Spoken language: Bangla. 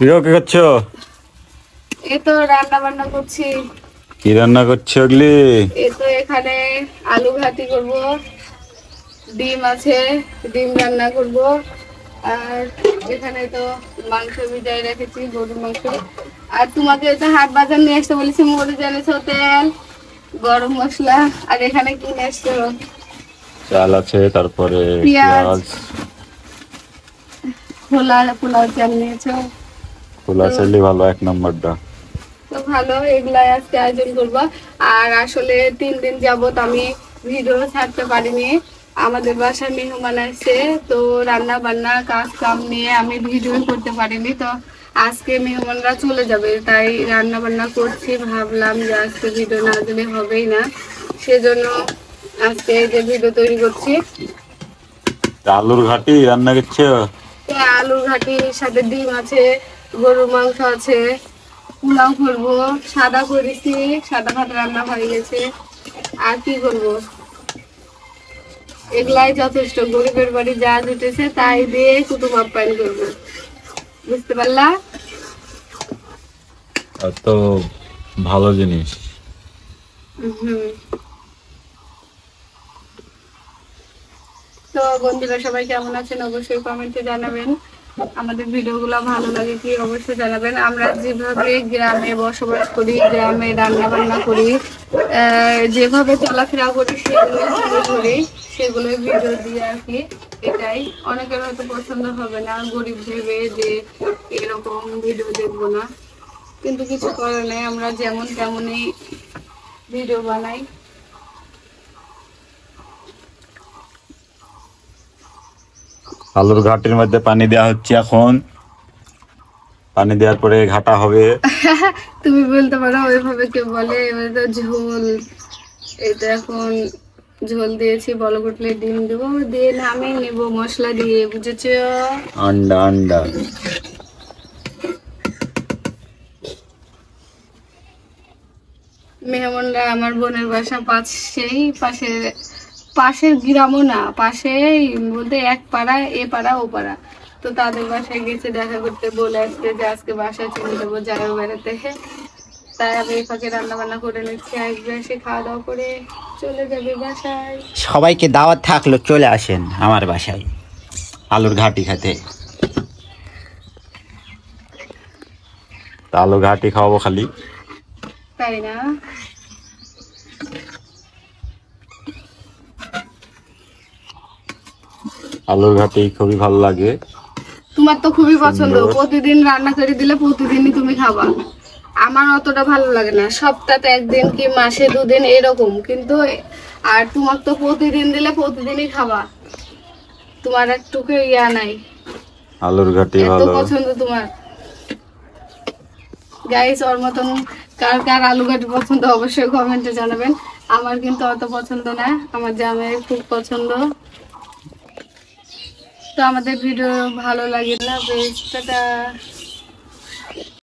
প্রিয় কি করছো? এই তো রান্না বান্না করছি। কি রান্না করছো ওগুলি? এই তো এখানে আলু ঘাটি করব, ডিম আছে, ডিম রান্না করব। আর এখানে তো মাংস ভিজাই রেখেছি, গরুর মাংস। আর তোমাকে তো হাট বাজার নিয়ে আসতে বলেছি, মুড়ি জানিস, তেল, গরম মশলা। আর এখানে কি নিয়ে আসছো? চাল আছে, তারপরে পেঁয়াজ, পেঁয়াজ। খোলা পোলাও চাল নিয়েছো? খোলা তো চাইলে ভালো, এক নম্বরটা। তো ভালো, এগুলাই আজকে আয়োজন করবো। আর আসলে 3 দিন যাবত আমি ভিডিও ছাড়তে পারিনি। আমাদের বাসায় মেহমান আসছে, তো রান্না বান্না কাজ কাম নিয়ে আমি ভিডিও করতে পারিনি। তো আজকে মেহমানরা চলে যাবে, তাই রান্না বান্না করছি। ভাবলাম যে আজকে ভিডিও না দিলে হবেই না, সেজন্য আজকে এই যে ভিডিও তৈরি করছি। আলুর ঘাটি রান্না করছো? তো আলুর ঘাটির সাথে ডিম আছে, গরুর মাংস আছে, পোলাও করবো, সাদা করেছি, সাদা ভাত রান্না হয়ে গেছে। আর কি করব, এগুলাই যথেষ্ট। গরিবের বাড়ি যা জুটেছে তাই দিয়ে কুটুম আপ্যায়ন করবো, বুঝতে পারলা? তো ভালো জিনিস। হুম। তো বন্ধুরা সবাই কেমন আছেন অবশ্যই কমেন্টে জানাবেন। আমাদের ভিডিওগুলো ভালো লাগে কি অবশ্যই জানাবেন। আমরা যেভাবে গ্রামে বসবাস করি, গ্রামে রান্না বান্না করি, যেভাবে চলাফেরা করি, সেগুলো তুলে ধরি, সেগুলোই ভিডিও দিয়ে আর কি। এটাই অনেকের হয়তো পছন্দ হবে না, গরিব ভেবে যে এরকম ভিডিও দেখবো না, কিন্তু কিছু করার নেই, আমরা যেমন তেমনই ভিডিও বানাই। আলুর ঘাটির মধ্যে পানি দেওয়া হচ্ছে এখন। পানি দেওয়ার পরে ঘাটা হবে। তুমি বলতে পারো, ওইভাবে কেউ বলে, এবারে তো ঝোল। এটা এখন ঝোল দিয়েছি, বলক উঠলে ডিম দেবো, দিয়ে নামিয়ে নেবো মশলা দিয়ে, বুঝেছো? আন্ডা আন্ডা। মেহমানরা, আমার বোনের বাসা পাশেই, পাশের পাশের গ্রামও না, পাশেই বলতে এক পাড়া, এ পাড়া ও পাড়া। তো তাদের বাসায় গেছে দেখা করতে, বলে আসছে যে আজকে বাসায় চলে যাবো, যাইও বেড়াতে। তাই আমি এই ফাঁকে রান্না বান্না করে নিচ্ছি, আসবে, এসে খাওয়া দাওয়া করে চলে যাবে বাসায়। সবাইকে দাওয়াত থাকলো, চলে আসেন আমার বাসায় আলুর ঘাটি খেতে। তা আলুর ঘাটি খাওয়াবো খালি। তাই না? আলুর ঘাটি খুবই ভালো লাগে। তোমার তো খুবই পছন্দ, সুন্দর। প্রতিদিন রান্না করে দিলে প্রতিদিনই তুমি খাবা। আমার অতটা ভালো লাগে না, সপ্তাহে একদিন কি মাসে 2 দিন এরকম, কিন্তু আর তোমার তো প্রতিদিন দিলে প্রতিদিনই খাবা, তোমার একটুকু ইয়া নাই, আলুর ঘাটি এত ভালো। পছন্দ তোমার। গাইস, ওর মতন কার কার আলু ঘাটি পছন্দ অবশ্যই কমেন্টে জানাবেন। আমার কিন্তু অত পছন্দ না, আমার জামাইয়ের খুব পছন্দ। তো আমাদের ভিডিও ভালো লাগে না, বেশ, টাটা।